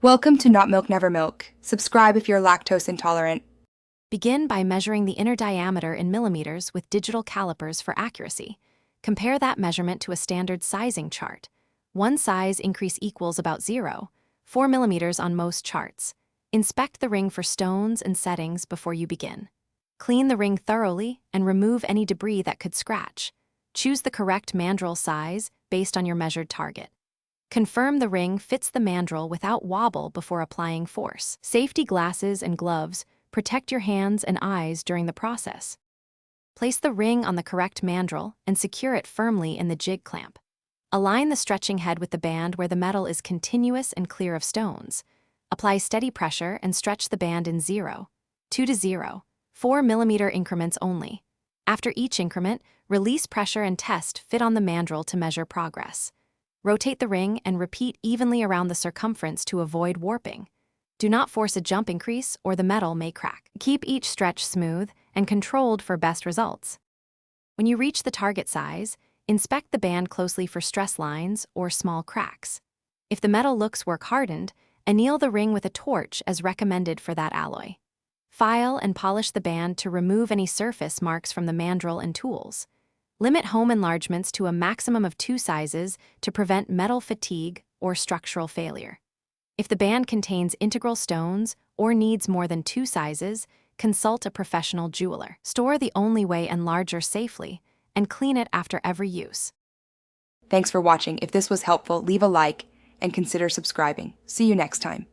Welcome to Not Milk Never Milk. Subscribe if you're lactose intolerant. Begin by measuring the inner diameter in millimeters with digital calipers for accuracy. Compare that measurement to a standard sizing chart. One size increase equals about 0, 4 millimeters on most charts. Inspect the ring for stones and settings before you begin. Clean the ring thoroughly and remove any debris that could scratch. Choose the correct mandrel size based on your measured target. Confirm the ring fits the mandrel without wobble before applying force. Safety glasses and gloves protect your hands and eyes during the process. Place the ring on the correct mandrel and secure it firmly in the jig clamp. Align the stretching head with the band where the metal is continuous and clear of stones. Apply steady pressure and stretch the band in 0, 2 to 0, 4 millimeter increments only. After each increment, release pressure and test fit on the mandrel to measure progress. Rotate the ring and repeat evenly around the circumference to avoid warping. Do not force a jump increase or the metal may crack. Keep each stretch smooth and controlled for best results. When you reach the target size, inspect the band closely for stress lines or small cracks. If the metal looks work-hardened, anneal the ring with a torch as recommended for that alloy. File and polish the band to remove any surface marks from the mandrel and tools. Limit home enlargements to a maximum of 2 sizes to prevent metal fatigue or structural failure. If the band contains integral stones or needs more than 2 sizes, consult a professional jeweler. Store the Only Way Enlarger safely and clean it after every use. Thanks for watching. If this was helpful, leave a like and consider subscribing. See you next time.